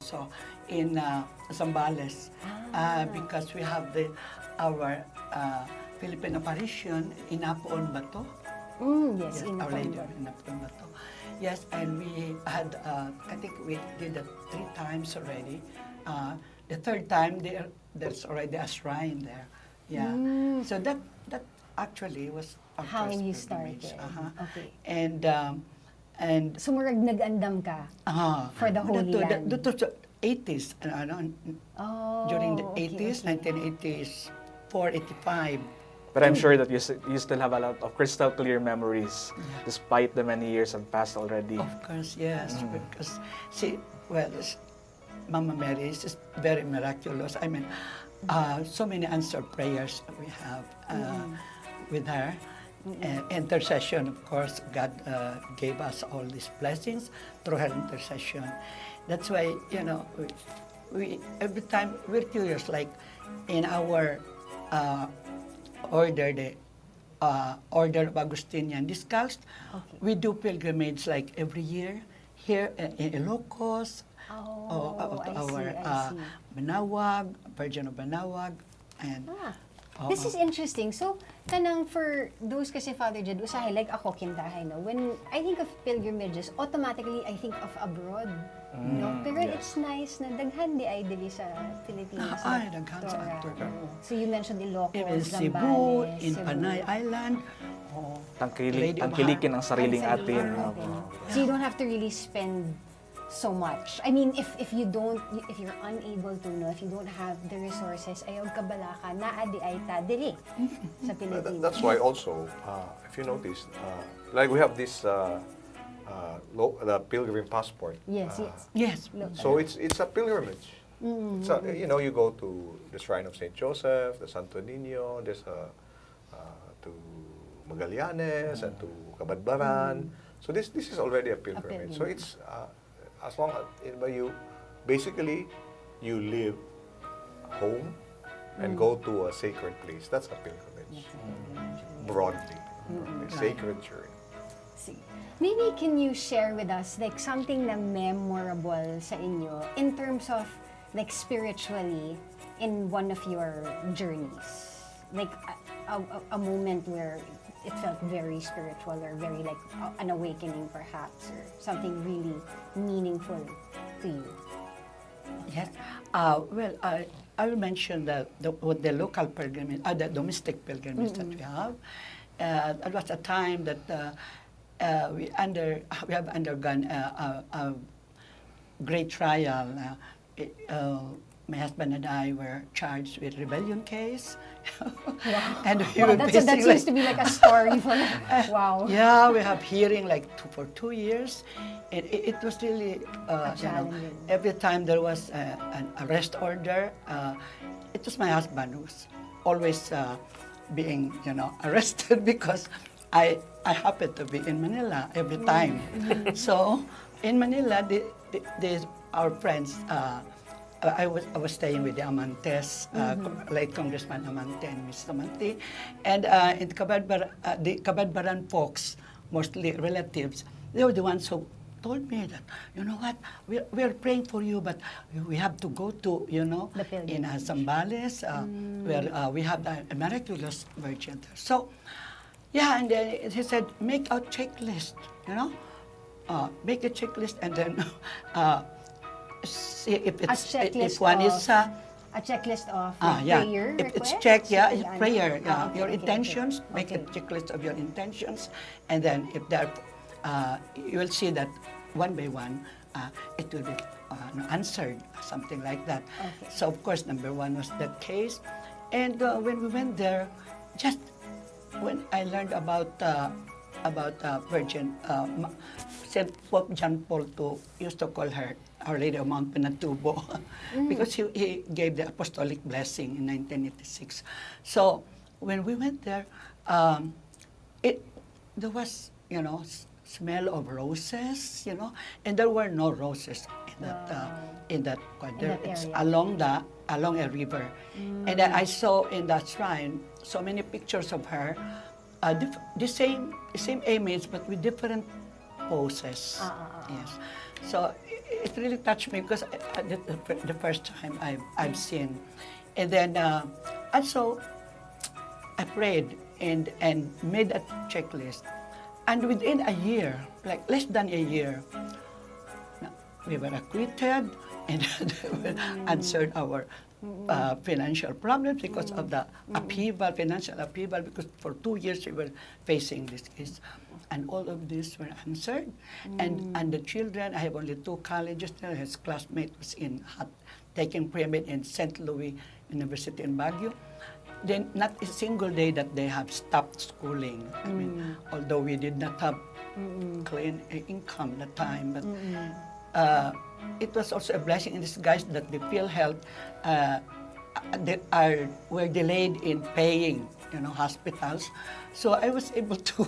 also in Zambales because we have our Philippine apparition in Apoon Bato. Yes, in Our Lady Congo. of Apoon Bato. Yes, and we had, I think we did that 3 times already. The third time, there's already a shrine there. Yeah. So that actually was our How first you pilgrimage. started. Okay. And So murag nag-andam ka for the Holy Land. That was the 80s, during the okay, 80s, okay. 1980s, 85. But I'm sure that you still have a lot of crystal clear memories, despite the many years have passed already. Of course, yes, because Mama Mary is very miraculous. I mean, so many answered prayers we have with her. Intercession, of course, God gave us all these blessings through her intercession. That's why, we every time we're curious, like in our order, the Order of Augustinian Discalced, we do pilgrimage like every year here in Ilocos, I see. Banawag, Virgin of Banawag, and This is interesting. So, kanang for those kasi Father Jed, usahay, like ako, kintahay, no? When I think of pilgrimages, automatically I think of abroad. No? Pero it's nice na daghan di ay dili sa Pilipinas. Ay, daghan sa Dr. actor. So you mentioned Ilocos, in Cebu, Zambales, in Panay Island. Lady of Tangkilikin ang sariling Ang sariling atin. atin. So you don't have to really spend so much. I mean, if you're unable to, no, if you don't have the resources, ayaw ka bala ka, naadi ay ta dili sa Pilipinas. That's why also, if you notice, like we have this the pilgrim passport. Yes. Yes. So it's a pilgrimage. It's a, you go to the shrine of Saint Joseph, the Santo Niño, there's to Magallanes and to Cabadbaran. So this is already a pilgrimage. So it's as long as you basically you live home and go to a sacred place. That's a pilgrimage. Broadly. Sacred journey. See. Maybe can you share with us like something na memorable sa inyo in terms of like spiritually in one of your journeys? Like a moment where it felt very spiritual or very like an awakening perhaps or something really meaningful to you. Yes. Well, I will mention that the local pilgrimage, the domestic pilgrimage that we have. It was a time that we have undergone a great trial. My husband and I were charged with rebellion case. And we were That basically seems to be like a story for wow. Yeah, we have hearing like for 2 years. It was really, challenging. every time there was an arrest order, it was my husband who was always being, arrested because I happened to be in Manila every time. So in Manila, our friends, I was staying with the Amantes, like Congressman Amante and Mrs. Amante, and in the Cabadbaran folks, mostly relatives, they were the ones who told me that, you know what, we're praying for you, but we have to go to, in Zambales, where we have a miraculous virgin there. So, yeah, and then he said, make a checklist, make a checklist, and then see if one is a checklist of prayer if it's requests? checked, it's prayer. Okay, Your okay, intentions, okay. make a checklist of your intentions, and then if there, you will see that one by one, it will be answered, something like that. Okay. So of course, number one was that case, and when we went there, just when I learned about Virgin, Saint Pope John Paul II used to call her Our Lady of Mount Pinatubo because he gave the apostolic blessing in 1986. So when we went there, there was, smell of roses, and there were no roses in that quadrant. It's area. along a river, and then I saw in that shrine so many pictures of her, the same image but with different poses. Yes, so it really touched me because the first time I've seen, and then also I prayed and made a checklist, and within a year, like less than a year, we were acquitted and answered our financial problems because of the financial upheaval, because for 2 years we were facing this case. And all of these were answered. And the children, I have only 2 colleges now. His classmate was taking pre-med in St. Louis University in Baguio. Then not a single day that they have stopped schooling. I mean, although we did not have clean income at the time, but it was also a blessing in disguise that the PhilHealth were delayed in paying, hospitals. So I was able to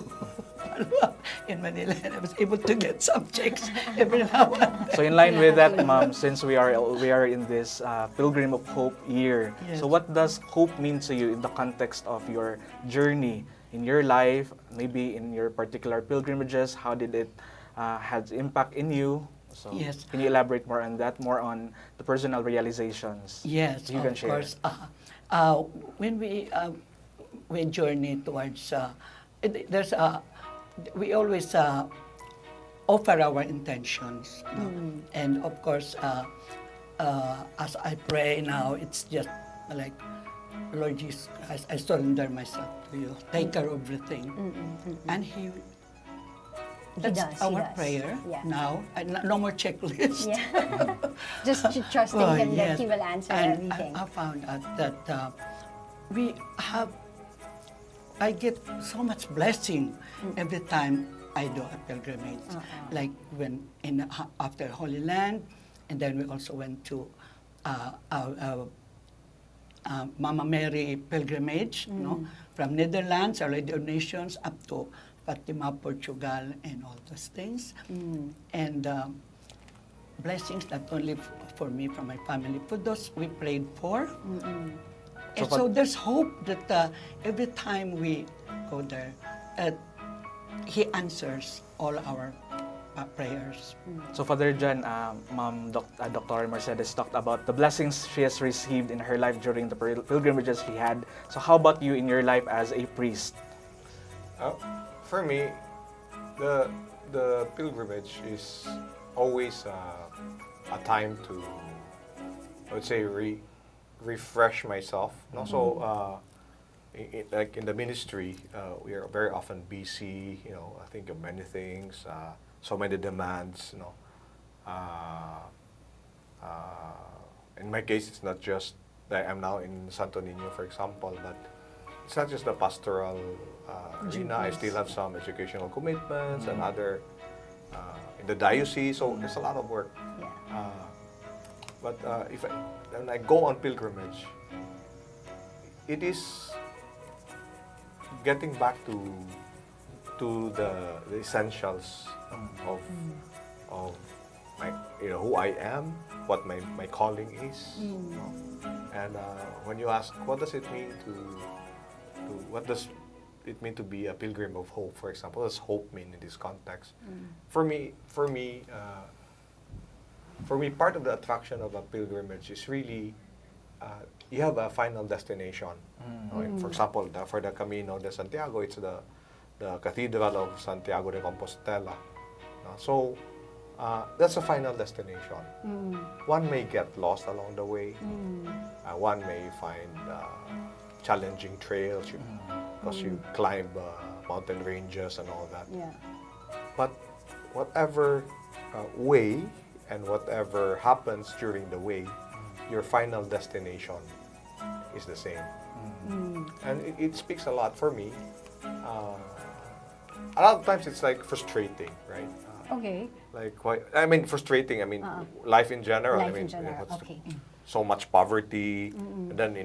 follow up in Manila, and I was able to get some checks every now and then. So in line with that, Ma'am, since we are in this Pilgrim of Hope year, Yes. so what does hope mean to you in the context of your journey in your life, maybe in your particular pilgrimages? How did it have impact in you? So Yes. can you elaborate more on that, more on the personal realizations? Yes, you can of share. course. When we journey towards, we always offer our intentions, and of course, as I pray now, it's just like, Lord Jesus Christ, I surrender myself to you. Take care of everything, and that's does, our does. prayer Yeah. now. And no more checklist. Yeah. Just trusting Oh, him that yes. he will answer And everything. I found out that I get so much blessing every time I do a pilgrimage. Like when after Holy Land, and then we also went to Mama Mary pilgrimage, from Netherlands, Our Lady of Nations, up to Fatima, Portugal, and all those things. And blessings not only for me, for my family, for those we prayed for. And so there's hope that every time we go there, He answers all our prayers. So Father John, Dr. Mercedes talked about the blessings she has received in her life during the pilgrimages she had. So how about you in your life as a priest? For me, the pilgrimage is always a time to, I would say, refresh myself. And also, like in the ministry, we are very often busy. I think of many things, so many demands. In my case, it's not just that I'm now in Santo Niño, for example, but it's not just the pastoral arena. I still have some educational commitments and other in the diocese. So there's a lot of work. Yeah. But when I go on pilgrimage, it is getting back to the essentials of my, who I am, what my calling is. And when you ask, what does it mean what does it mean to be a pilgrim of hope, for example? What does hope mean in this context? For me, part of the attraction of a pilgrimage is really you have a final destination. For example, for the Camino de Santiago, it's the Cathedral of Santiago de Compostela. So that's a final destination. One may get lost along the way. One may find challenging trails because you climb mountain ranges and all that. Yeah. But whatever way and whatever happens during the way, your final destination is the same. And it speaks a lot for me. A lot of times it's like frustrating, right? Okay. Frustrating. Life in general. Life in general. Okay. So much poverty, and then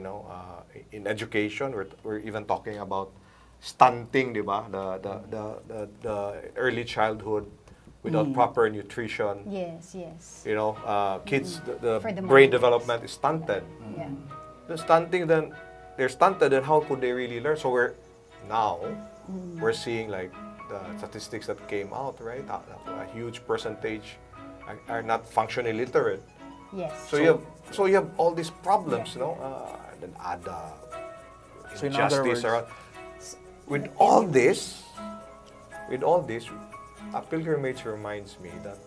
in education, we're even talking about stunting, di ba? The early childhood without proper nutrition. Yes. Kids, the For the brain minds. development is stunted. Yeah. The stunting, then they're stunted, and how could they really learn? So we're seeing like the statistics that came out, right? A huge percentage are not functionally literate. Yes. So you have all these problems, you know, and then add So in other injustice words- around. With all this, a pilgrimage reminds me that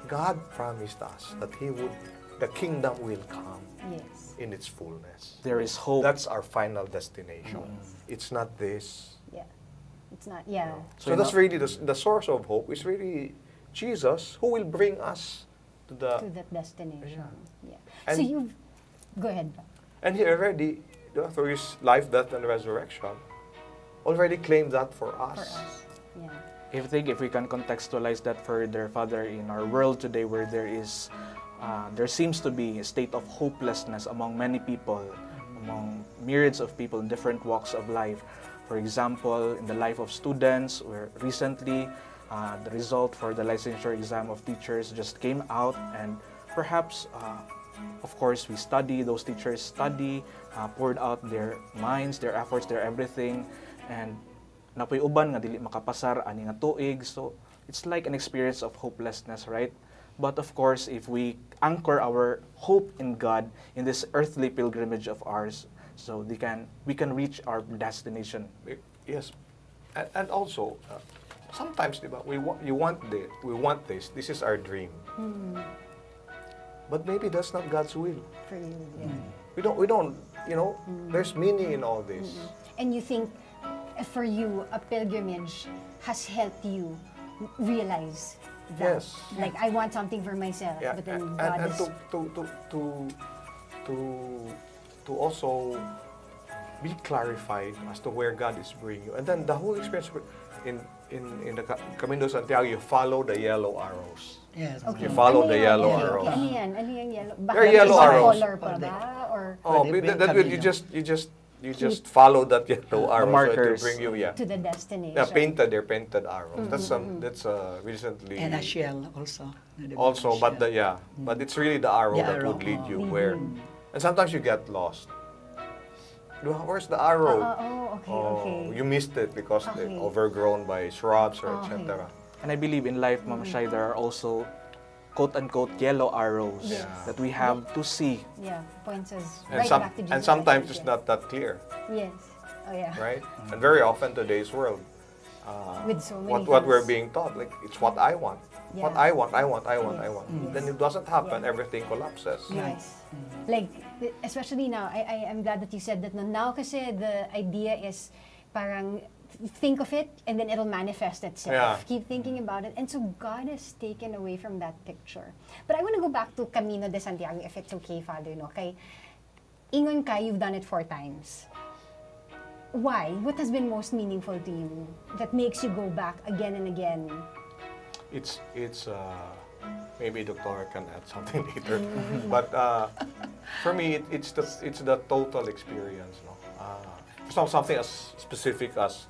God promised us that the kingdom will come Yes. in its fullness. There is hope. That's our final destination. It's not this. Yeah. It's not, yeah. So that's really the source of hope is really Jesus, who will bring us to the. To that destination. Yeah. And- So you've, go ahead. And he already, through his life, death, and resurrection, already claimed that for For us. us. Yeah. If we can contextualize that further, Father, in our world today where there seems to be a state of hopelessness among many people, among myriads of people in different walks of life. For example, in the life of students, where recently the result for the licensure exam of teachers just came out, and perhaps, of course, those teachers study, poured out their minds, their efforts, their everything, and napoy uban nga dili makapasar ani nga tuig. So it's like an experience of hopelessness, right? But of course, if we anchor our hope in God in this earthly pilgrimage of ours, so we can reach our destination. Yes, and also sometimes, diba, we want this. This is our dream. But maybe that's not God's will. For you. Yeah. We don't. You know, there's meaning in all this. And you think, for you, a pilgrimage has helped you realize that. Yes. Like, I want something for myself, Yeah, but then and God is... to also be clarified as to where God is bringing you, and then the whole experience in the Camino de Santiago, you follow the yellow arrows. Yes. Okay. You follow the yan? yellow Okay, arrows. Ano yan? Ano yung yellow? They're yellow isang arrows. color pa For the- ba? Or Oh, For the that way you just follow that yellow arrow so it markers. will bring you, to the destination? yeah, they're painted arrows. That's recently And a shell also. also, but but it's really the arrow The that arrow, would lead oh. you where, and sometimes you get lost. Where's the arrow? Okay. You missed it because Okay. they're overgrown by shrubs or Okay. etc. And I believe in life, Mama Shai, there are also quote-unquote yellow arrows Yes. that we have to see. Yeah, points us And right some back to Jesus. and sometimes I it's think, not that clear, yeah. Yes. Oh, yeah. right? And very often today's world, With so many what we're things. being taught, like it's what I want, what Yeah. I want. Yes. Then it doesn't happen. Yeah. Everything collapses. Yes. Like, especially now, I'm glad that you said that. No, now kasi the idea is parang think of it and then it'll manifest itself. Yeah. Keep thinking about it. And so God is taken away from that picture. But I want to go back to Camino de Santiago, if it's okay, Father. No? Kay, ingon ka, you've done it 4 times. Why? What has been most meaningful to you that makes you go back again and again? It's maybe Doctor can add something later, but for me it's the total experience. No, it's not something as specific as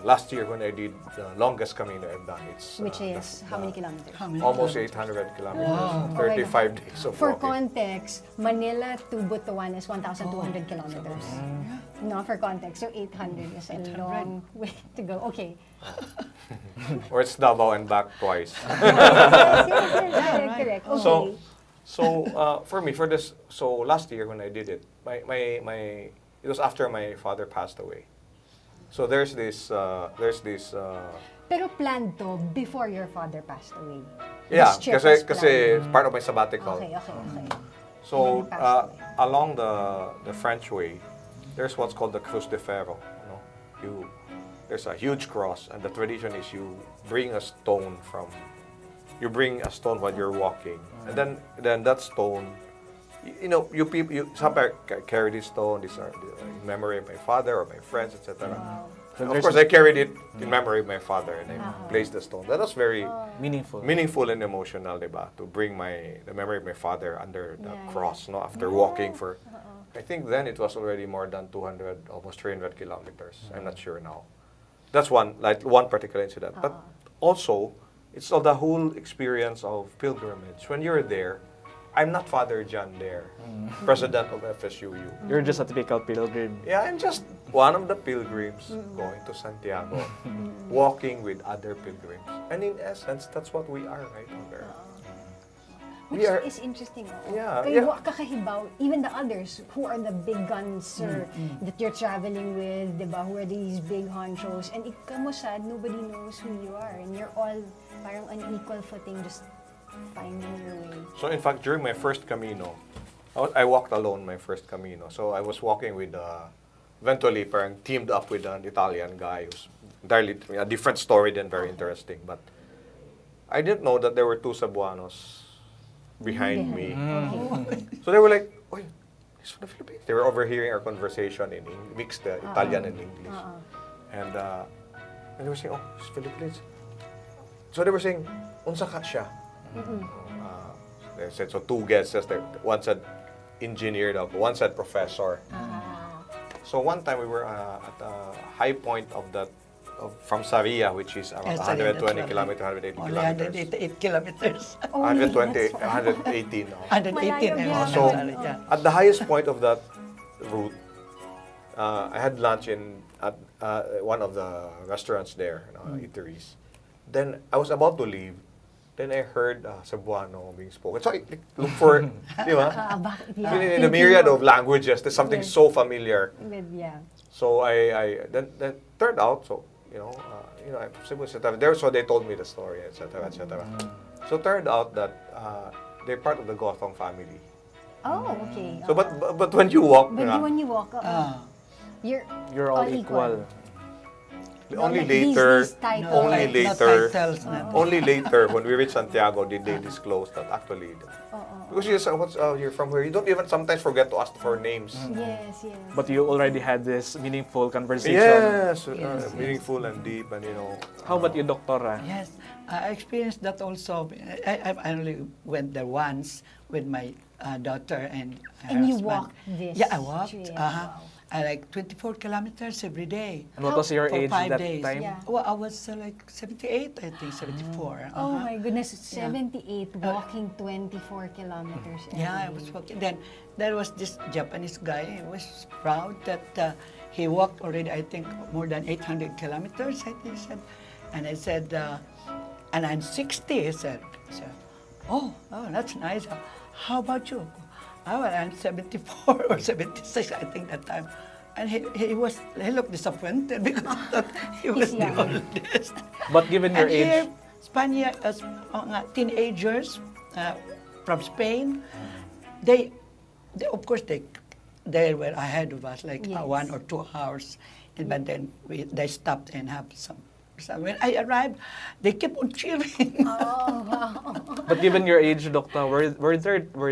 last year when I did the longest Camino I've done. It's Which is how many kilometers? almost 800 kilometers, Wow. 35 days of For walking. context, Manila to Butuan is 1,200 kilometers. No, for context. So 800 is a long way to go. Okay. Or it's Davao and back twice. Correct. Okay. So for me, last year when I did it, it was after my father passed away. So there's this Pero planned to before your father passed away. yeah, This trip was kasi planned. it's part of my sabbatical. Okay. So And then he passed away. along the French way, there's what's called the Cruz de Ferro. There's a huge cross, and the tradition is you bring a stone while you're walking, and then that stone, some carry this stone. These are in memory of my father or my friends, etc. So Of there's course, I carried it in memory of my father, and I placed the stone. That was very meaningful. and emotional, diba? To bring the memory of my father under the Yeah, cross, no? After walking for, I think then it was already more than 200, almost 300 kilometers. I'm not sure now. That's one particular incident. But also, it's all the whole experience of pilgrimage. When you're there, I'm not Father John there, president of FSUU. You're just a typical pilgrim. Yeah, I'm just one of the pilgrims going to Santiago, walking with other pilgrims. And in essence, that's what we are right on there. Which We are- is interesting. Yeah, Kayo yeah. kakahibaw, even the others who are the big guns that you're traveling with, diba, who are these big honchos, and ikaw mo sad, nobody knows who you are, and you're all parang on equal footing, just finding your way. So in fact, during my first Camino, I walked alone my first Camino. So I was walking with, eventually parang teamed up with an Italian guy who's entirely a different story than very interesting. But I didn't know that there were two Cebuanos behind me. Okay. So they were like, "Oy, he's from the Philippines." They were overhearing our conversation in mixed Italian and English. And they were saying, "Oh, he's Philippines." So they were saying, "Unsa ka siya?" They said, so two guesses. One said engineer, one said professor. So one time we were at a high point of that, from Saria, which is around Yes, Saria, 120 that's kilometers, 180 Only kilometers. 188 kilometers. Only, 120, that's far. 118. No? 118. Malayo eh, yan. So, yeah. at the highest point of that route, I had lunch at one of the restaurants there, eateries. Then I was about to leave. Then I heard Cebuano being spoken. So I look for, di ba? Bakit In the myriad of languages, there's something Yes. so familiar. Yeah. So I then turned out, so I'm Cebu, etc. There, so they told me the story, etc., etc. So turned out that they're part of the Gothong family. Oh, okay. So but when you walk, But when you walk, Ah, you're All equal. only Like later, these titles. only no later, titles, only later when we reached Santiago did they disclose that actually. Because you're from where, you don't even sometimes forget to ask for names. Yes, yes. But you already had this meaningful conversation. Yes, Yes, meaningful and deep, and How about you, Doctora? yes, I experienced that also. I only went there once with my daughter and her And you husband. walked this Yeah, I walked. trail, Uh-huh. wow. I like 24 kilometers every day. And what was your For age 5 that days. time? Yeah. Well, I was like 78, I think, 74. Oh uh-huh. my goodness, 78 walking 24 kilometers every Yeah, I was walking. Then there was this Japanese guy. He was proud that he walked already, I think, more than 800 kilometers, I think he said. And I said, and I'm 60, he said. So, oh, that's nice. How about you? Oh, well, I'm 74 or 76, I think, that time. And he looked disappointed because he thought he was the young. oldest. But given your And here, age, mga teenagers from Spain, they of course they were ahead of us like Yes. 1 or 2 hours, but then they stopped and have some. So when I arrived, they kept on cheering. Oh, wow. but given your age, Doctor, were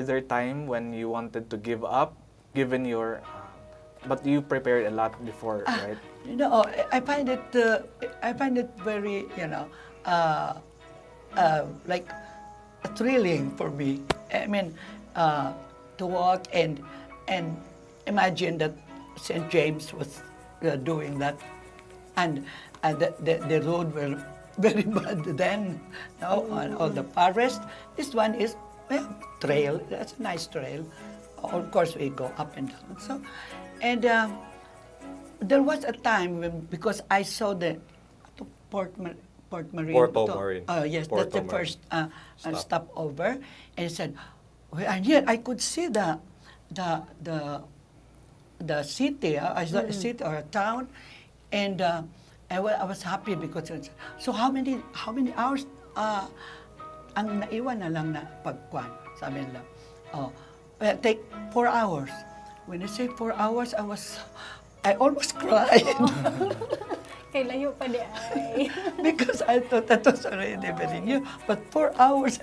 there time when you wanted to give up, given your, but you prepared a lot before, right? I find it very, like thrilling for me. I mean, to walk and imagine that St. James was doing that, and the road were very bad then, on all the forest. This one is trail. That's a nice trail. Of course, we go up and down. So, and there was a time because I saw the Port Marine. Porto Marine. Yes, Porto that's the Marine. first Stop. stopover. And he said, well, and here I could see the city, a city or a town, and I was happy because so how many hours ang naiwan na lang na pagkwan, sabi nila. Oh, well, take 4 hours. When I say 4 hours, I almost cried. Kay layo pa di ay. Because I thought that was already very new. But 4 hours,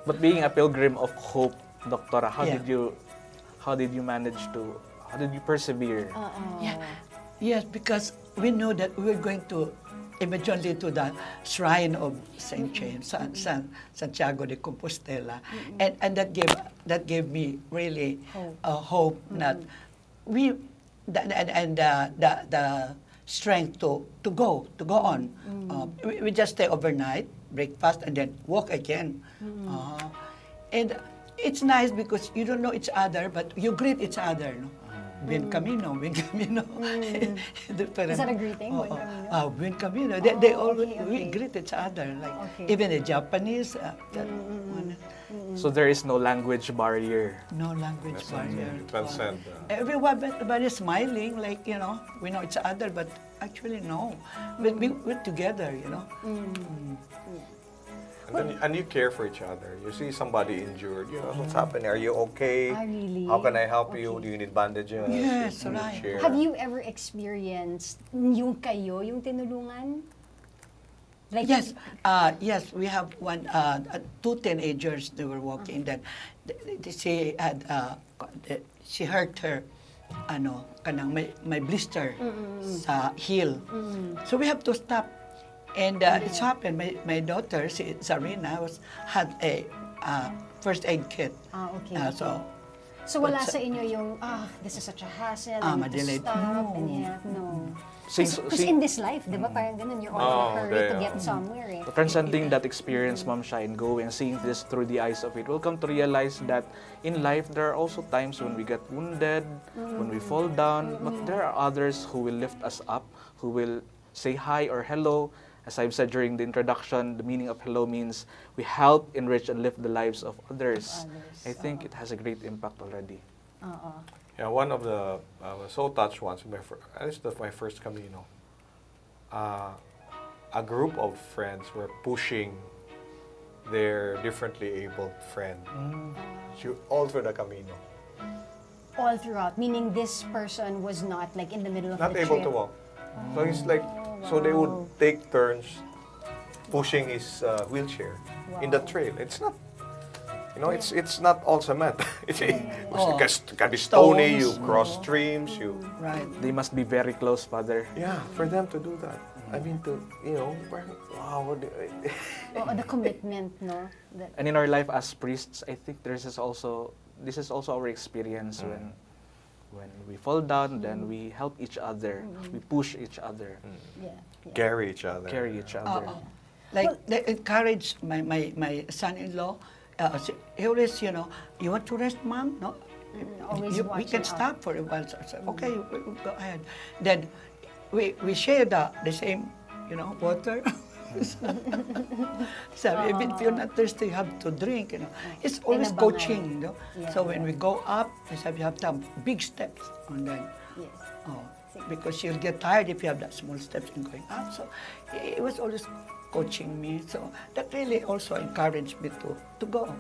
But being a pilgrim of hope, Doctora, how Yeah. did you persevere? yeah, yes, because we know that we were going to eventually to the shrine of Saint James, Santiago de Compostela, and that gave me really hope that the strength to go on. We just stay overnight, breakfast, and then walk again. And it's nice because you don't know each other, but you greet each other, no? Buen camino, buen camino. Is that a greeting, buen camino? Buen camino. They Oh, always okay, we okay. greet each other, like Okay. even the Japanese. That one, So there is no language barrier. no language That's barrier. it. Transcend. Everybody smiling, like we know each other, but actually no. But we're together, And you care for each other. You see somebody injured, what's happening? Are you okay? Ah, really? How can I help you? Okay. Do you need bandages? Yes, You right. share. Have you ever experienced yung kayo, yung tinulungan? Like, Yes, yes, we have two teenagers. They were walking. Then she had she hurt her, kanang may blister sa heel. So we have to stop. And it's happened. My daughter, Zarina, had a first aid kit. Okay. So wala but, sa inyo yung, this is such a hassle, I need to madelayed. stop, No. and yet, no. Since, Because in this life, di ba, parang ganun, you're all in a hurry to get somewhere, eh. transcending that experience, Ma'am Shai, and going and seeing this through the eyes of it, we'll come to realize that in life there are also times when we get wounded, when we fall down, but there are others who will lift us up, who will say hi or hello. As I've said during the introduction, the meaning of hello means we help, enrich, and lift the lives of others. I think it has a great impact already. Yeah, one of the I was so touched once. This is my first Camino. A group of friends were pushing their differently abled friend all through the Camino. All throughout, meaning this person was not like in the middle of Not the able trip. to walk. So it's like, so they would take turns pushing his wheelchair in the Wow. trail. It's not, it's not all cement. It Oh, can be stony. You stones. cross streams. You right. They must be very close, Father. yeah, for them to do that. I mean, parang, wow. The commitment, no? That, And in our life as priests, I think this is also our experience when we fall down, then we help each other, we push each other, yeah. Carry each other. carry each other. Like they encourage my son-in-law. He always, you want to rest, Mom? No, Always we watching can out. stop for a while. So I said, okay, we go ahead. Then we share the same, water. So if you're not thirsty, you have to drink. It's always Tinabangan. coaching. Yeah, So when yeah. we go up, we said you have to have big steps, and then Yes. because you'll get tired if you have that small steps in going up. So it was always coaching me. So that really also encouraged me to go.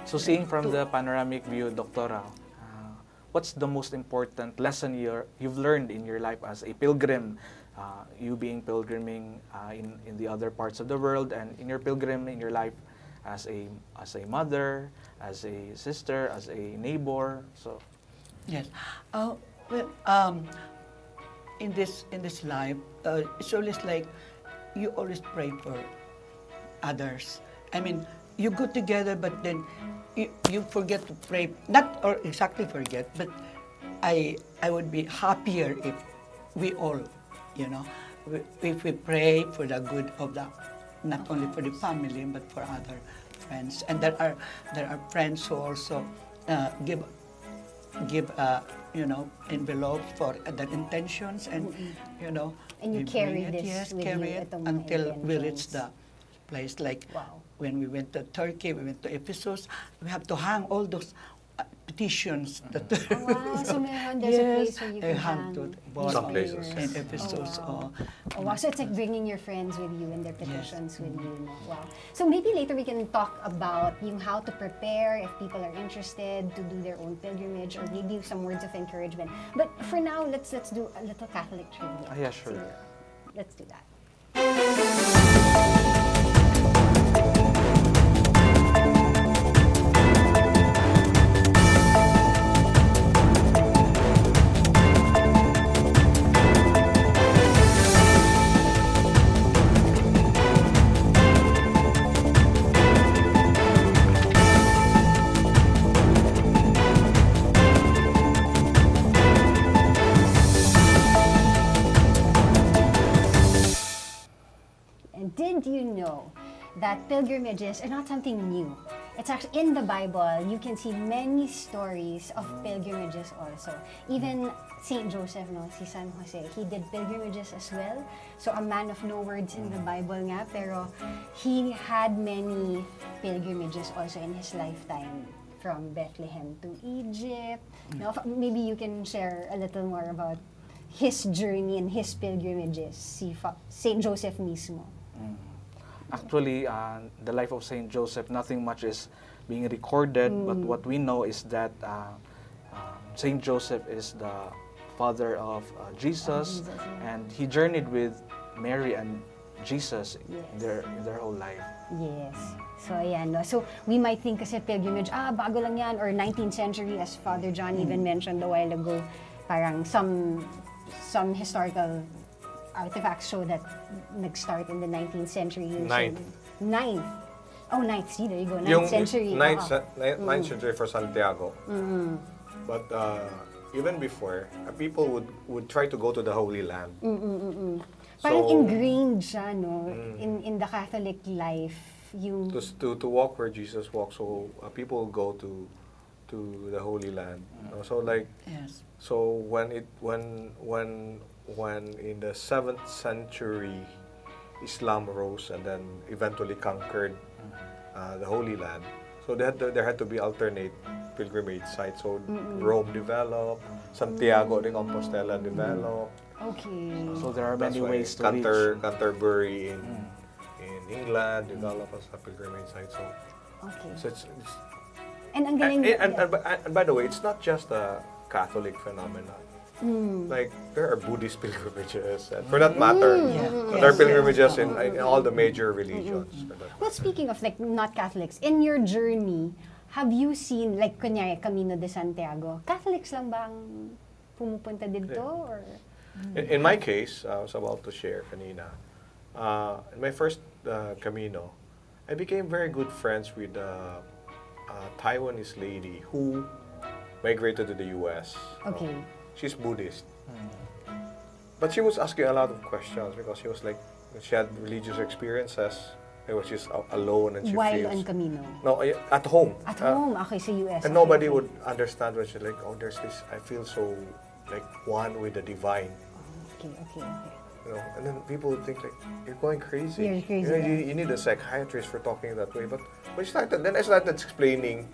So seeing from the panoramic view, Doctora, what's the most important lesson you've learned in your life as a pilgrim? You being pilgriming in the other parts of the world, and in your pilgrim in your life as a mother, as a sister, as a neighbor. So Yes. In this life, it's always like you always pray for others. I mean, you go together, but then you forget to pray. Not or exactly forget, but I would be happier if we all, if we pray for the good of not only for the family but for other friends. And there are friends who also give envelopes for their intentions, and And you we carry bring it, this yes, with carry you, it itong mga until we reach intentions. the place. Like Wow. when we went to Turkey, we went to Ephesus, we have to hang all those petitions that Wow, so there's a place where you I can hang hang to these Some places. in prayers. Ephesus. Oh, wow. Oh, Oh, wow. So it's like bringing your friends with you and their petitions with you. No? Wow. So maybe later we can talk about how to prepare if people are interested to do their own pilgrimage, or maybe some words of encouragement. But for now, let's do a little Catholic trivia. yeah, sure. Let's do that. And did you know that pilgrimages are not something new? it's actually in the Bible, you can see many stories of pilgrimages also. Even Saint Joseph, no, si San Jose, he did pilgrimages as well. So a man of no words in the Bible nga, pero he had many pilgrimages also in his lifetime, from Bethlehem to Egypt. No, maybe you can share a little more about his journey and his pilgrimages, si Saint Joseph mismo. Actually, the life of Saint Joseph, nothing much is being recorded, but what we know is that Saint Joseph is the father of Jesus, and he journeyed with Mary and Jesus Yes. in their whole life. Yes. So, ayan. No? So, we might think kasi pilgrimage, bago lang yan, or 19th century, as Father John even mentioned a while ago, parang some historical artifacts show that nag-start in the 19th century. Ninth. Ninth. Oh, ninth. See, there you go. Ninth century. Ninth, Oo. ninth century for Santiago. But even before, people would try to go to the Holy Land. Parang So, ingrained siya, no? In the Catholic life. Yung... to walk where Jesus walked, so people go to the Holy Land. So like, Yes. so when in the 7th century, Islam rose and then eventually conquered the Holy Land. So there had to be alternate pilgrimage sites. So Rome developed, Santiago de Compostela developed. Okay. So there are That's many why ways to reach. Canterbury in England developed as a pilgrimage site. So, Okay. so it's And ang galing... and by the way, it's not just a Catholic phenomenon. Like there are Buddhist pilgrimages, and for that matter, there are Yes. pilgrimages in all the major religions. for that Well, speaking of like not Catholics, in your journey, have you seen like kunyari Camino de Santiago? Catholics lang ba ang pumupunta dito or In my case, I was about to share kanina. In my first Camino, I became very good friends with a Taiwanese lady who migrated to the U.S. Okay. She's Buddhist. But she was asking a lot of questions because she was like, she had religious experiences. She's alone and she while feels... on Camino? No, at home. At home, okay, sa US. And okay, nobody okay. would understand when she's like, oh, there's this, I feel so like one with the divine. Okay. You know, and then people would think like, you're going crazy. You're crazy, You know, yeah. you need a psychiatrist for talking that way. But when I started explaining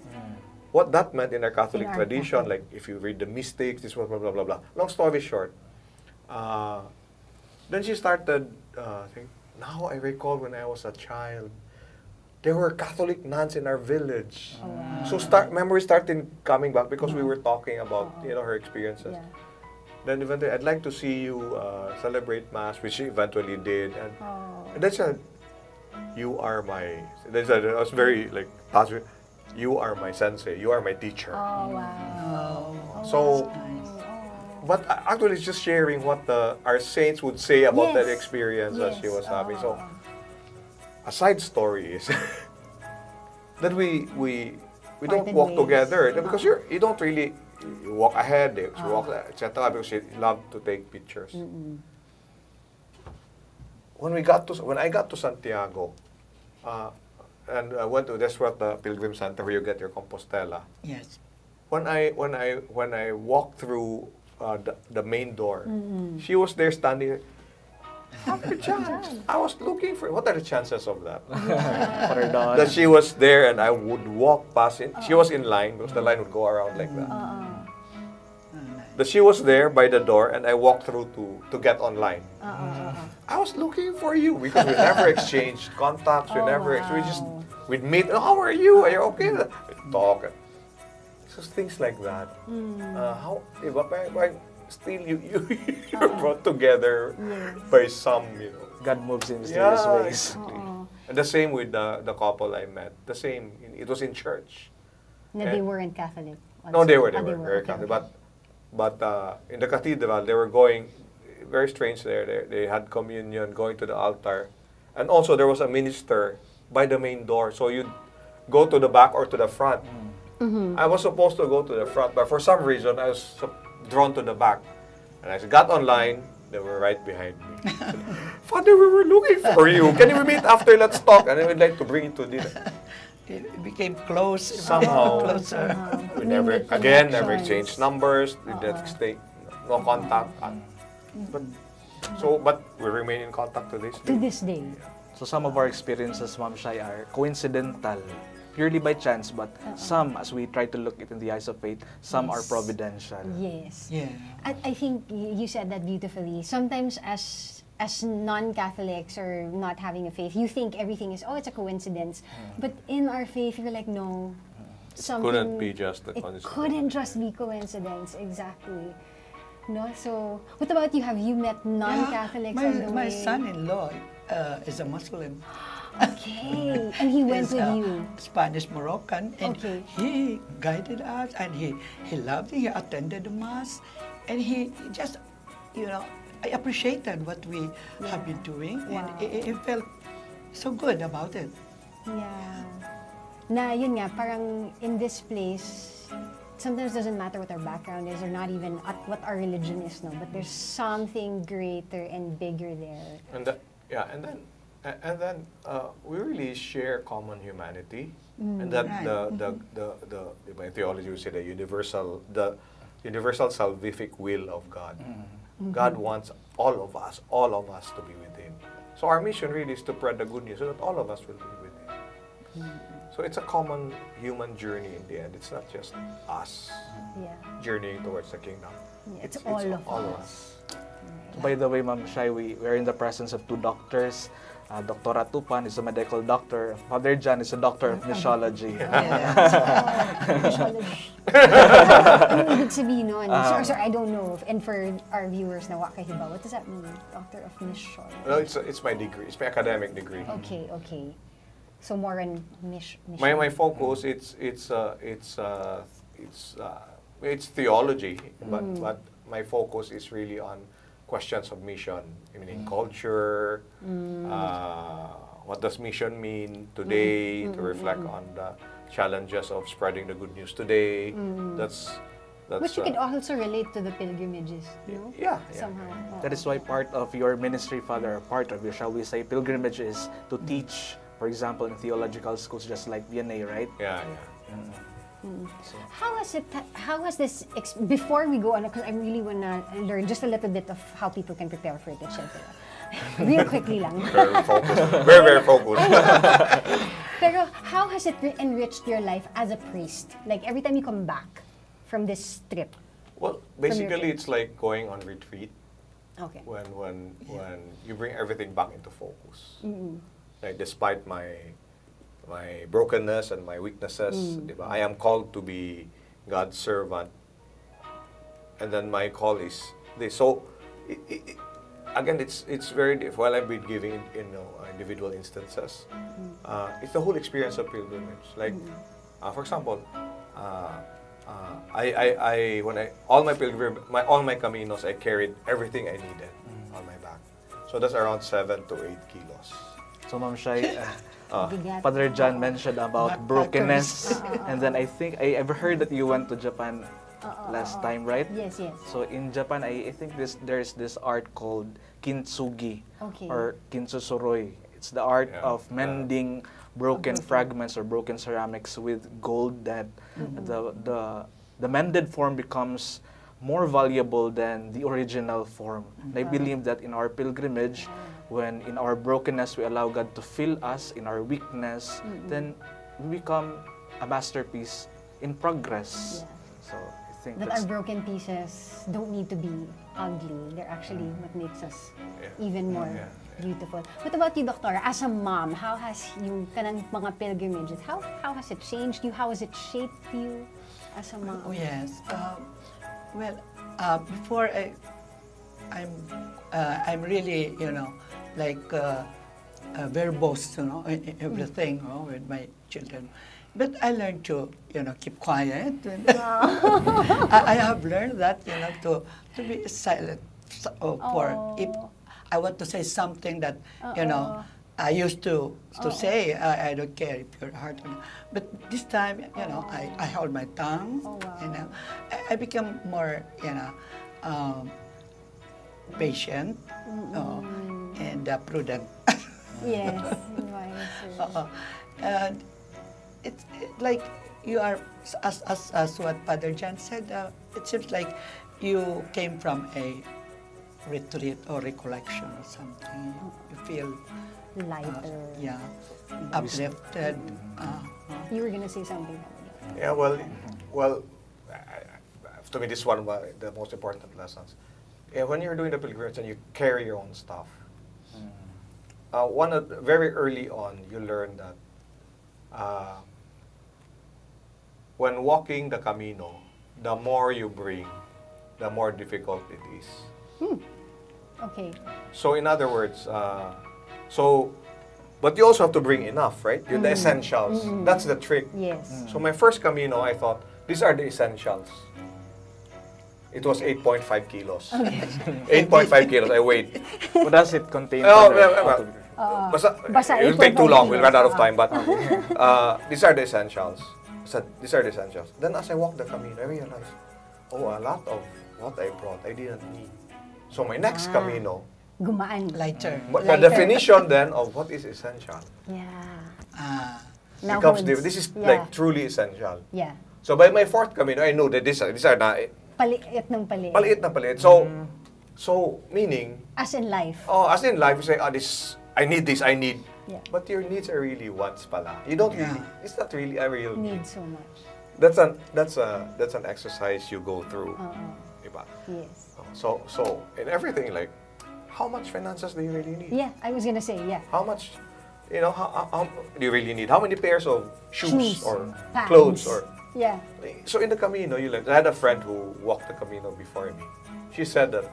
what that meant in our Catholic In our tradition, Catholic. like if you read the mystics, this was blah, blah, blah, blah. Long story short, then she started saying, now I recall when I was a child, there were Catholic nuns in our village. Oh, wow. So memories started coming back because we were talking about her experiences. Yeah. Then eventually, I'd like to see you celebrate Mass, which she eventually did. Oh. And then she said, you are my, then I was very like, positive, you are my sensei, you are my teacher. Oh, wow. Oh, So, nice. but actually it's just sharing what our saints would say about that Yes. experience that she Yes. was having. So, Oh. a side story is that we don't Parted walk ways. together because you don't really you walk ahead, you walk etc. because she loved to take pictures. When I got to Santiago, and I went to that's what the Pilgrim Center where you get your Compostela. Yes. When I walked through the main door, she was there standing. Father John, I was looking for. What are the chances of that? Father Don. That she was there and I would walk past it. She was in line because the line would go around like that. Oh, nice. That she was there by the door and I walked through to get online. I was looking for you because we never exchanged contacts. We never. wow. We'd meet. Oh, how are you? Are you okay? We'd talk. Just things like that. How? Why still you're brought together by some, God moves in mysterious Yeah, ways. exactly. And the same with the couple I met. The same. It was in church. Na they weren't Catholic. No, they were. They Oh, were very okay, Catholic. okay. But in the cathedral, they were going. Very strange there. They had communion, going to the altar, and also there was a minister by the main door. So you'd go to the back or to the front. I was supposed to go to the front, but for some reason I was drawn to the back. And I got online. They were right behind me. Father, we were looking for you. Can we meet after? Let's talk. And I would like to bring you to dinner. it became close. Somehow. Closer. We We never, make again, never connections. exchanged numbers. We didn't stay, no contact. But we remain in contact to this To day. this day. So some of our experiences, Ma'am Shai, are coincidental, purely by chance, but some, as we try to look it in the eyes of faith, some are Yes. providential. Yes. Yeah. I think you said that beautifully. Sometimes as non-Catholics or not having a faith, you think everything is, it's a coincidence. But in our faith, you're like, no. Something, Couldn't be just a it coincidence. couldn't just be coincidence, exactly. No, so what about you? Have you met non-Catholics on the My way? son-in-law is a Muslim. Okay, and he went He's with a you. Spanish Moroccan, and Okay. he guided us, and he loved it. He attended the mass, and he just, I appreciated what we have been doing, and Wow. he felt so good about it. Yeah. Na yun nga, parang in this place, sometimes doesn't matter what our background is or not even at what our religion is, no. But there's something greater and bigger there. And then we really share common humanity, and that my theology would say the universal salvific will of God. God wants all of us to be with Him. So our mission really is to spread the good news so that all of us will be with Him. So it's a common human journey in the end. It's not just us Yeah. journeying towards the kingdom. Yeah, it's all of us. So by the way, Ma'am Shai, we are in the presence of two doctors. Dr. Tupan is a medical doctor. Father John is a doctor of missiology. Ano ibig sabihin nun? Sorry, I don't know. And for our viewers na wakahiba, what does that mean? Doctor of Mission. Well, it's my degree. It's my academic degree. Okay. So more on mission. My focus it's theology, but my focus is really on questions of mission, meaning culture. What does mission mean today? To reflect on the challenges of spreading the good news today. That's Which you could also relate to the pilgrimages, no? yeah. Somehow. That is why part of your ministry, Father, part of your, shall we say, pilgrimage is to teach, for example, in theological schools just like VNA, right? Yeah. How has this, before we go on, because I really want to learn just a little bit of how people can prepare for it, etc. Real quickly lang. Very focused. Very focused. Pero how has it enriched your life as a priest? Like every time you come back from this trip. Well, basically, it's like going on retreat. Okay. When you bring everything back into focus. Like despite my brokenness and my weaknesses, diba? I am called to be God's servant, and then my call is this. So again, it's very while I've been giving individual instances, it's the whole experience of pilgrimage. Like for example, all my caminos, I carried everything I needed on my back. So that's around 7 to 8 kilos. So, Ma'am Shai, Bigat. Father John mentioned about Backpackers. brokenness, and then I think I've heard that you went to Japan last time, right? Yes. So in Japan, I think there's this art called kintsugi Okay. or kintsusuroi. It's the art Yeah. of mending broken fragments or broken ceramics with gold that the mended form becomes more valuable than the original form. And I believe that in our pilgrimage, when in our brokenness we allow God to fill us in our weakness, then we become a masterpiece in progress. Yeah. So I think That that's our broken pieces don't need to be ugly. They're actually what makes us even more beautiful. What about you, Doctor? As a mom, how has yung kanang mga pilgrimages, how has it changed you? How has it shaped you as a mom? Oh yes. Before I'm really like verbose in everything with my children. But I learned to keep quiet. And I have learned that to be silent for if I want to say something that I used to say. I don't care if you're hard or not. But this time I hold my tongue. Oh, wow. I become more patient and prudent. Yes. Wiser. And like you are, as what Father John said, it seems like you came from a retreat or recollection or something. You feel, Lighter. yeah, uplifted. You were gonna say something. Yeah, well, to me, this one was the most important lessons. Yeah, when you're doing the pilgrimage and you carry your own stuff, very early on, you learn that when walking the Camino, the more you bring, the more difficult it is. Okay. So in other words, but you also have to bring enough, right? You're the essentials. That's the trick. Yes. So my first Camino, I thought, these are the essentials. It was 8.5 kilos. 8.5 kilos, I weighed. What does it contain? Oh, Father? Basta it will take too 8.5 long. We'll run out of kilos. time. But these are the essentials. So these are the essentials. Then as I walked the Camino, I realized, a lot of what I brought, I didn't need. So my next Camino, Gumaan. Lighter. but the Lighter. definition then of what is essential Yeah. Ah, Now becomes holds- different. This is yeah. like truly essential. Yeah. So by my fourth Camino, I knew that these are na Paliit ng paliit. paliit na paliit. So meaning, As in life. as in life, you say, this, I need this, I need. Yeah. But your needs are really wants pala. You don't Yeah. really, it's not really a real need. Need so much. That's an exercise you go through. Diba? Yes. So in everything, like, how much finances do you really need? Yeah, I was gonna say, yeah. How much, how do you really need? How many pairs of shoes or pants. clothes or? Yeah. So in the Camino, you learn. I had a friend who walked the Camino before me. She said that,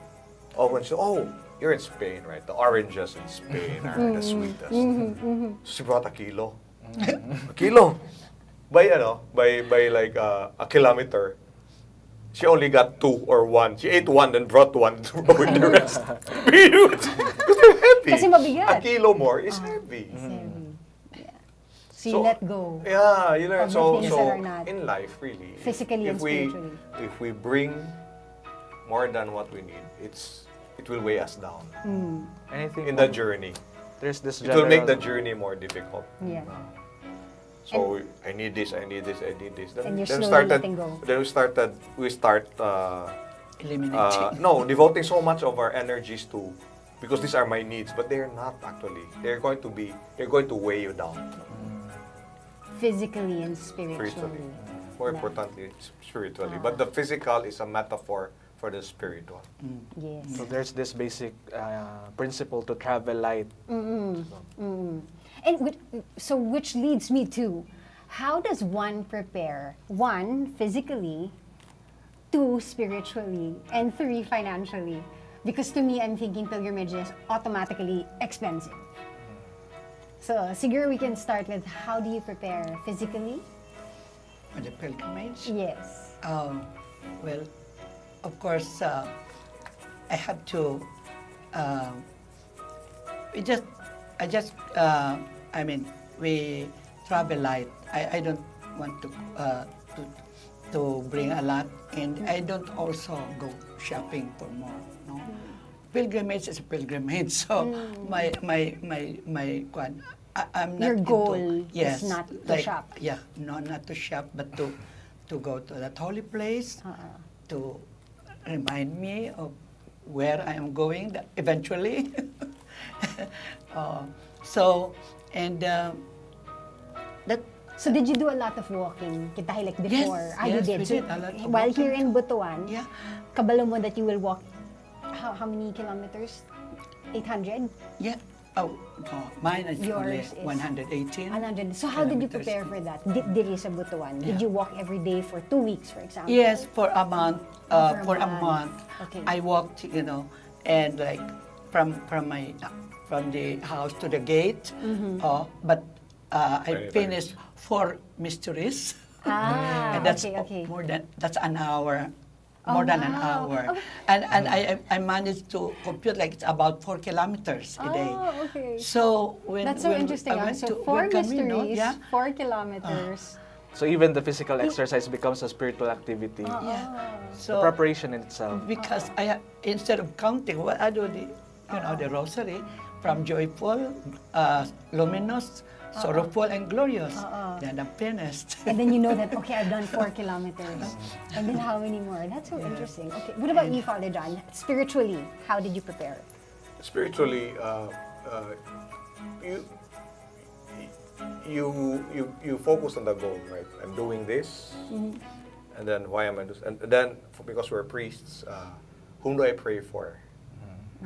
you're in Spain, right? The oranges in Spain are the sweetest. So she brought a kilo. A kilo. By like a kilometer. She only got 2 or 1. She ate 1 and brought 1 to go with the rest. Because they're heavy. Kasi mabigat. A kilo more is heavy. It's heavy. Yeah. So you let go. Yeah, you learn. Of the So things that are not in life, really, physically and spiritually. if we bring more than what we need, it will weigh us down Anything in the journey. There's this It will make the general- journey more difficult. Yeah. So I need this, I need this, I need this. And you're slowly letting go. Then we start eliminating. devoting so much of our energies to, because these are my needs, but they're not actually. They're going to weigh you down. Physically and spiritually. Spiritually. More Yeah. importantly, spiritually. But the physical is a metaphor for the spiritual. Yes. So there's this basic principle to travel light. And which leads me to, how does one prepare, 1, physically, 2, spiritually, and 3, financially? Because to me, I'm thinking pilgrimage is automatically expensive. So, siguro we can start with, how do you prepare physically? For the pilgrimage. Yes. Well, of course, I have to. We travel light. I don't want to bring a lot, and I don't also go shopping for more. No, pilgrimage is a pilgrimage. So I'm not Your into- goal yes, is not to like, shop. Yeah, no, not to shop, but to go to that holy place, to remind me of where I am going eventually. That So did you do a lot of walking? Kita like before? Yes, You yes, did. we So, did a lot of while walking. here in Butuan, yeah, kabalo mo that you will walk, how many kilometers? 800? yeah. Oh no, mine is only Yours is 118. 100. So how did you kilometers. prepare for that? Diri sa Butuan? Did Yeah. you walk every day for 2 weeks, for example? Yes, for a month. For a For a month. month, Okay. I walked, and like from the house to the gate. But I Very finished 4 mysteries. And that's okay. that's an hour. Oh, More than an wow. hour. And I managed to compute like it's about 4 kilometers a day. Oh, okay. So when That's so when interesting. I went So to 4 Camino, mysteries, yeah, 4 kilometers. So even the physical exercise becomes a spiritual activity. yeah. The So preparation in itself. because instead of counting, what I do the rosary from joyful, luminous, sorrowful and glorious. Then I'm finished. And then you know that, okay, I've done 4 kilometers. And then how many more? That's so interesting. Okay, what about you, Father John? Spiritually, how did you prepare? Spiritually, you focus on the goal, right? I'm doing this, and then why am I doing? And then because we're priests, whom do I pray for?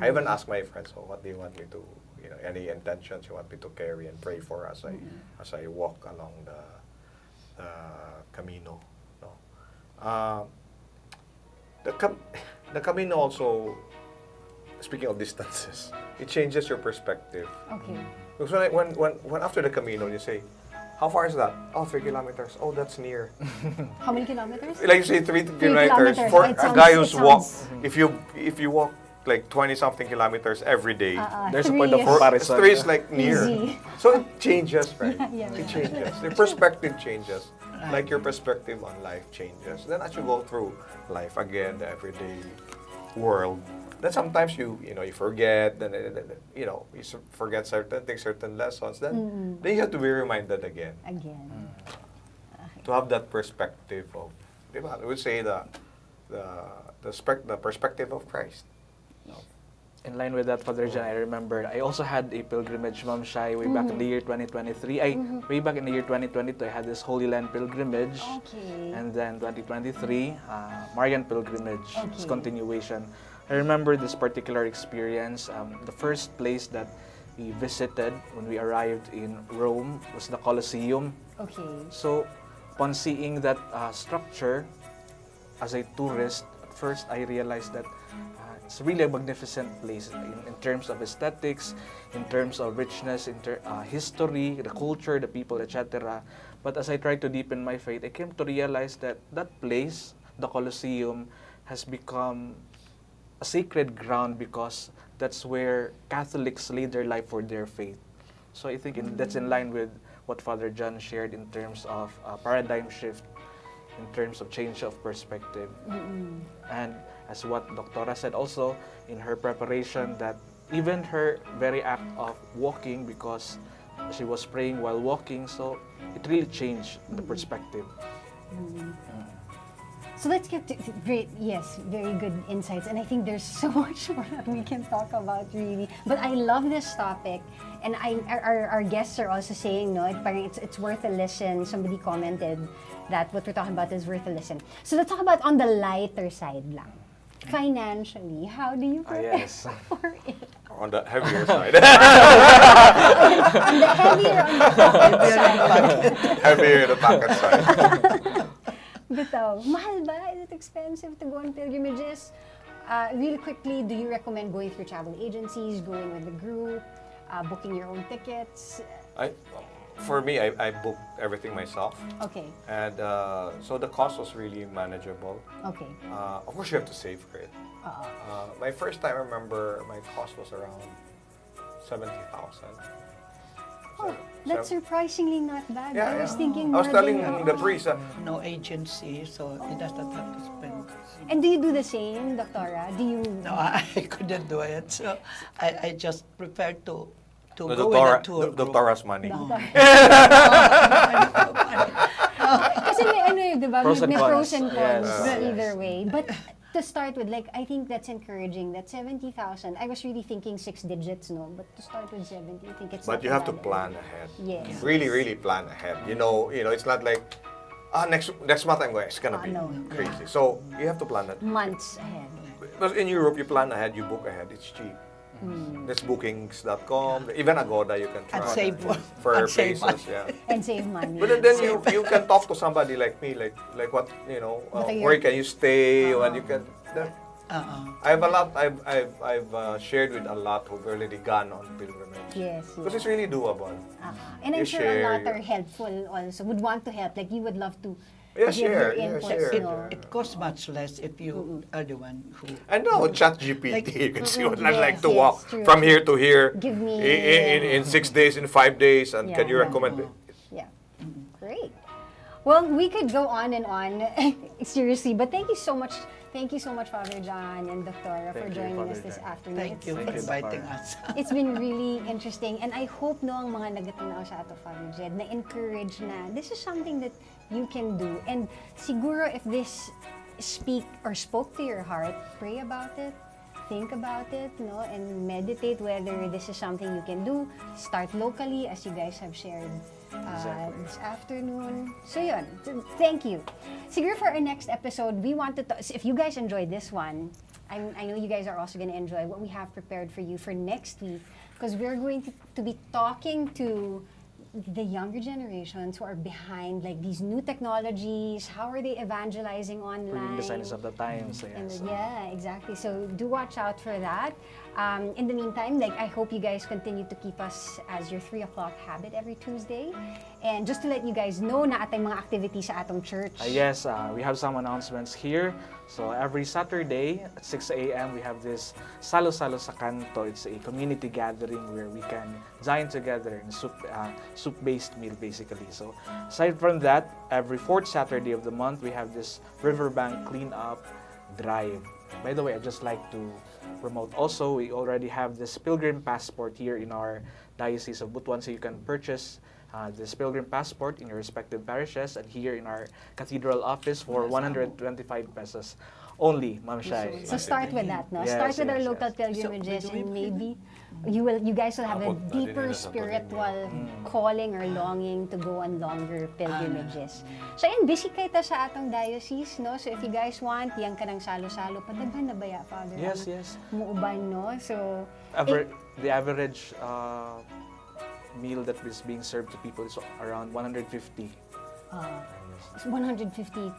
I even ask my friends, "Oh, what do you want me to? You know, any intentions you want me to carry and pray for as I walk along the Camino." No, the Camino also. Speaking of distances, it changes your perspective. Okay. Because when after the Camino, you say, how far is that? Oh, 3 kilometers. Oh, that's near. How many kilometers? Like you say, 3 kilometers. kilometers. For It a sounds- guy it who's sounds- if you walk like 20-something kilometers every day, There's a 3 point of is comparison. 3 is like near. easy. So it changes, right? Yeah, It yeah. changes. The perspective changes. Like your perspective on life changes. Then as you go through life again, the everyday world, then sometimes you forget, then you forget certain things, certain lessons. Then you have to be reminded again Again. to have that perspective of, I would say the perspective of Christ. In line with that, Father John, I remember I also had a pilgrimage, Ma'am Shai, way back in the year 2023. Way back in the year 2022, I had this Holy Land pilgrimage. Okay. And then 2023, Marian pilgrimage, it's Okay. continuation. I remember this particular experience. The first place that we visited when we arrived in Rome was the Colosseum. Okay. So, upon seeing that structure, as a tourist, at first I realized that it's really a magnificent place in terms of aesthetics, in terms of richness, history, the culture, the people, etc. But as I tried to deepen my faith, I came to realize that that place, the Colosseum, has become a sacred ground because that's where Catholics lay their life for their faith. So I think that's in line with what Father John shared in terms of paradigm shift, in terms of change of perspective. And as what Doctora said also in her preparation, that even her very act of walking, because she was praying while walking, so it really changed the perspective. So let's get to great, yes, very good insights. And I think there's so much more that we can talk about, really. But I love this topic, and our guests are also saying, no, it's worth a listen. Somebody commented that what we're talking about is worth a listen. So let's talk about on the lighter side lang. Financially, how do you prepare yes. for it? On the heavier side. On the heavier, on the pocket side. Heavier the pocket side. Bitaw, mahal ba? Is it expensive to go on pilgrimages? Really quickly, do you recommend going through travel agencies, going with a group, booking your own tickets? For me, I booked everything myself. Okay, And so the cost was really manageable. okay. Of course, you have to save for it. My first time, I remember my cost was around 70,000. Oh, that's surprisingly not bad. Yeah, I was yeah. thinking I was more telling than- the priest, No agency, so he does not have to spend. And do you do the same, Doctora? Do you? No, I couldn't do it. So I just prefer to the go with a tour group. Doctora's money. Kasi may ano yun, di ba? Pros and May cons. pros and cons Yes. either way. But to start with, like, I think that's encouraging. That 70,000, I was really thinking 6 digits, no? But to start with 70, I think it's But not you have to bad. plan ahead. Yes. Really, really plan ahead. You know, it's not like, next month I'm going. It's gonna be no. crazy. So you have to plan that. Months ahead. Because in Europe, you plan ahead, you book ahead. It's cheap. There's bookings.com, even Agoda you can try. And save for and save places, yeah. And save money. But then you can talk to somebody like me, like what What are where your- can you stay, when you can. I have a lot. I've shared with a lot who've already gone on pilgrimage. Yes. Because it's really doable. And I'm You sure a share lot your- are helpful also, would want to help. Like, you would love to Yeah, give share, your yeah, input. share. You know. It costs much less if you are the one who. And now ChatGPT, Like- you can see what I'd Yes, like to yes, walk true, from true. here to here Give me- in 6 days, in 5 days, and Yeah, can you yeah. recommend it? Yeah. Great. Well, we could go on and on, seriously, but thank you so much. Thank you so much, Father John and Doctora, for Thank you, joining Father us this John. afternoon. Thank you for Thank you, inviting Doctor. us. It's been really interesting, and I hope no ang mga nagatanaw sa ato, Father Jed, na encourage na this is something that you can do. And siguro if this spoke to your heart, pray about it, think about it, no, and meditate whether this is something you can do. Start locally, as you guys have shared Exactly. this afternoon. So yun, thank you. Siguro for our next episode, we wanted to, if you guys enjoyed this one, I know you guys are also going to enjoy what we have prepared for you for next week, because we're going to be talking to the younger generations who are behind like these new technologies. How are they evangelizing online? Bringing the signs of the times. And Yes. yeah, exactly. So do watch out for that. In the meantime, like I hope you guys continue to keep us as your 3 o'clock habit every Tuesday. And just to let you guys know na atay mga activities sa atong church. Yes, we have some announcements here. So every Saturday at 6 a.m. we have this Salo Salo sa Kanto. It's a community gathering where we can dine together in soup-based meal basically. So aside from that, every fourth Saturday of the month we have this riverbank cleanup drive. By the way, I'd just like to promote also, we already have this Pilgrim passport here in our Diocese of Butuan, so you can purchase this Pilgrim passport in your respective parishes and here in our cathedral office for 125 pesos only, Ma'am Shai. So start with that, no? Yes, Start with our yes, local yes. pilgrimages, So, by the and way, maybe you guys will have a Abot natin deeper yun sa spiritual calling or longing to go on longer pilgrimages. So yun, busy kayo ta sa atong diocese, no? So if you guys want, yang ka ng salo-salo, padaghan na ba ya, Father? Yes, Ang yes. Muuban, no? So, The average meal that is being served to people is around 150. 150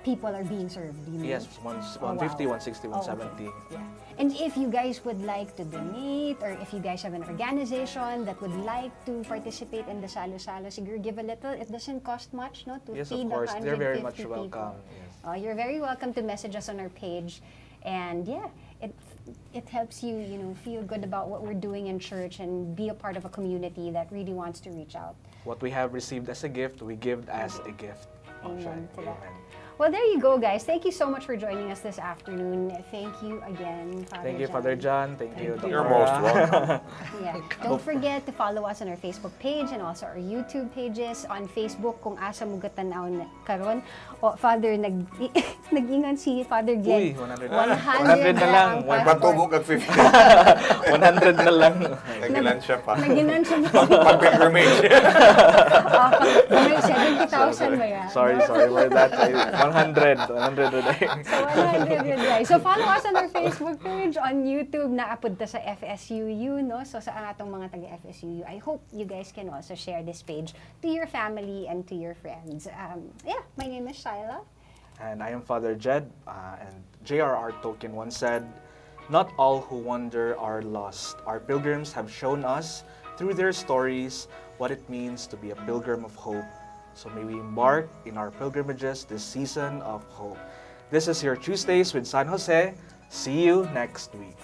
people are being served, you mean? Yes, 150, 160, 170. Okay. Yeah. And if you guys would like to donate, or if you guys have an organization that would like to participate in the Salo Salo, siguro give a little. It doesn't cost much, no? To Yes, feed of course. 150 They're very much people. welcome. Yes. You're very welcome to message us on our page. And yeah, it helps you, feel good about what we're doing in church and be a part of a community that really wants to reach out. What we have received as a gift, we give as a gift. Amen to that. Amen. Well, there you go, guys. Thank you so much for joining us this afternoon. Thank you again, Father Thank you, Father John. Thank you, Dr. You're most welcome. Yeah. Don't forget to follow us on our Facebook page and also our YouTube pages. On Facebook, kung asa mo gatanaw na karon, Father, nag-ingan si Father Uy, Glenn. 100 100 na lang. ang passport. Pagtubo kag 50. 100 na lang. Nagilan siya pa. Nag-ingan siya. Pag-pilgrimage. May 70,000 ba yan? Sorry for that. 100 na So, 100 yun, guys. So, follow us on our Facebook page, on YouTube, naapod ta sa FSUU, no? So, sa atong mga taga-FSUU, I hope you guys can also share this page to your family and to your friends. Yeah, my name is Shyla. And I am Father Jed, and J.R.R. Tolkien once said, "Not all who wander are lost. Our pilgrims have shown us, through their stories, what it means to be a pilgrim of hope. So may we embark in our pilgrimages this season of hope." This is your Tuesdays with San Jose. See you next week.